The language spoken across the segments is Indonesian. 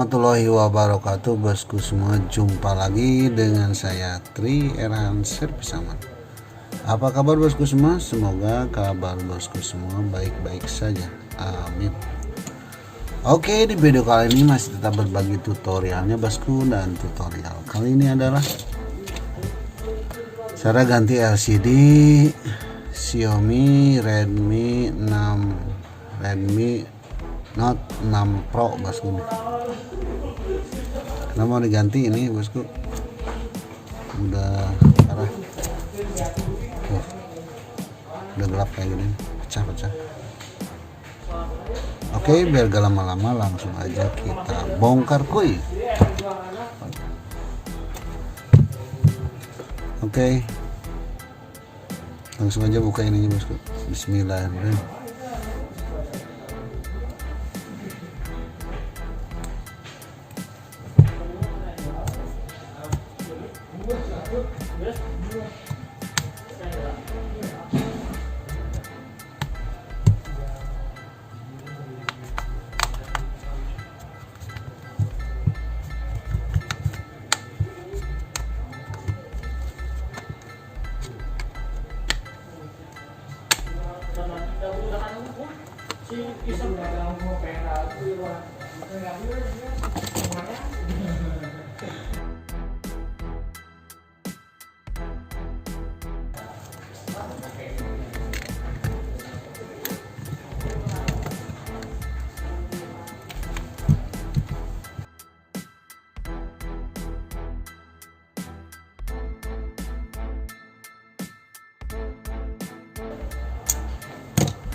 warahmatullahi wabarakatuh, bosku semua. Jumpa lagi dengan saya Belajar Servis aman. Apa kabar bosku semua? Semoga kabar bosku semua baik-baik saja, amin. Oke, di video kali ini masih tetap berbagi tutorialnya bosku, dan tutorial kali ini adalah cara ganti LCD xiaomi Redmi Note 6 Pro bosku. Karena mau diganti ini bosku, udah parah. Udah gelap kayak gini, pecah-pecah. Oke, biar gak lama-lama langsung aja kita bongkar kuy. Oke, langsung aja buka ininya bosku. Bismillahirrahmanirrahim.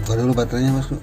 Buka dulu baterainya bosku.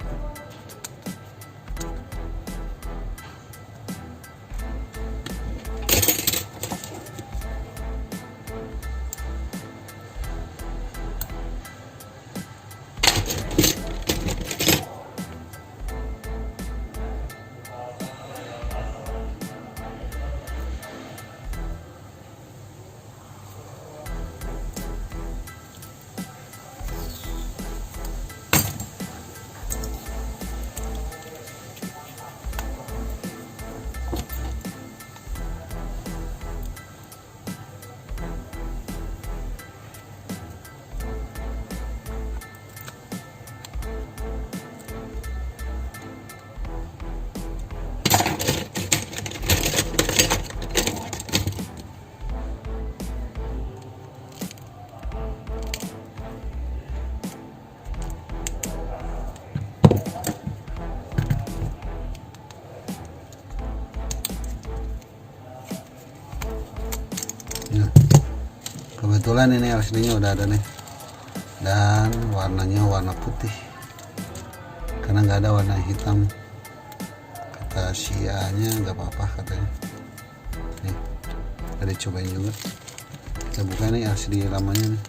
Kebetulan ini LCD-nya udah ada nih, dan warnanya warna putih karena nggak ada warna hitam. Kata Xiaomi nggak apa-apa katanya. Nih, udah dicobain juga. Kita buka nih LCD lamanya nih.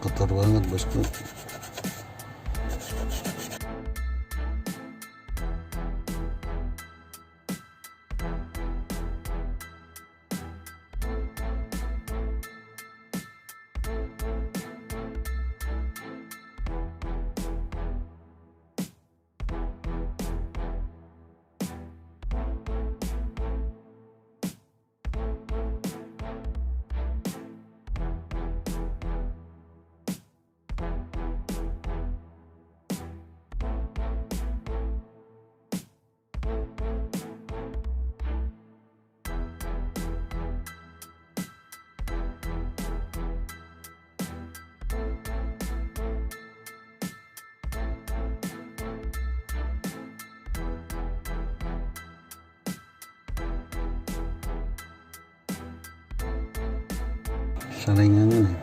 Kotor banget bosku. saringannya nih.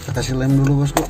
Kita kasih lem dulu bosku.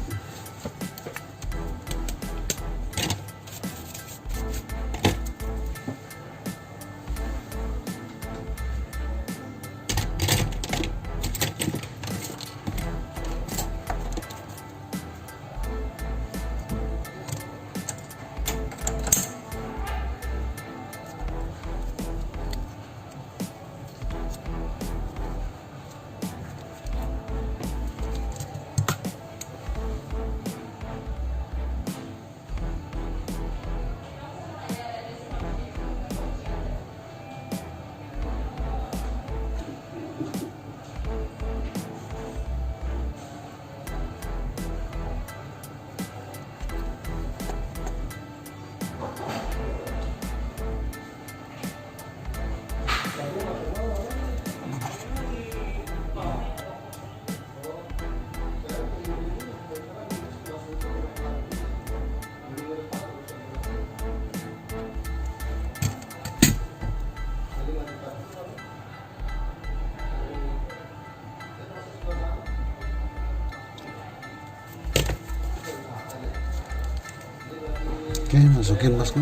Oke, masukin bosku.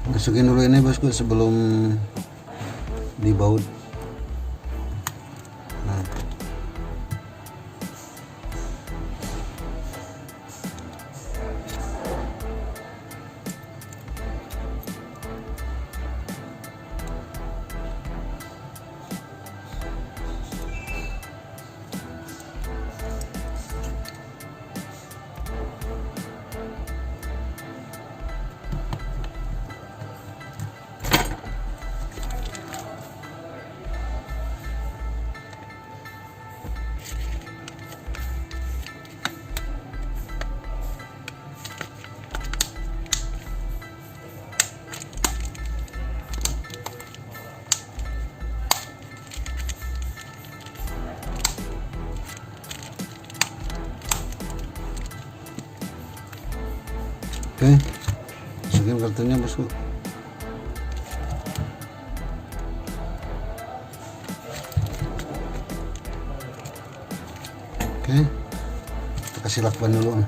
Masukin dulu ini bosku sebelum dibaut. Nah, Oke, masukin kartunya bosku. Oke, kita kasih lakban dulu.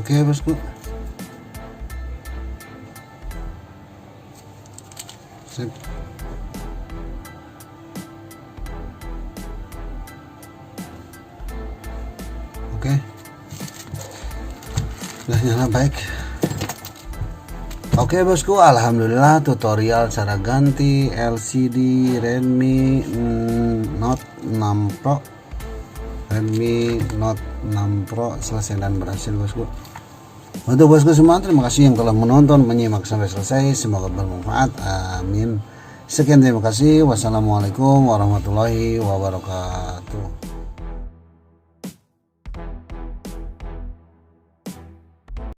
Oke bosku, sip. Oke, udah nyala baik. Oke bosku, alhamdulillah tutorial cara ganti LCD Redmi Note 6 Pro selesai dan berhasil bosku. Untuk bosku semua, terima kasih yang telah menonton, menyimak sampai selesai. Semoga bermanfaat, amin. Sekian, terima kasih. Wassalamualaikum warahmatullahi wabarakatuh.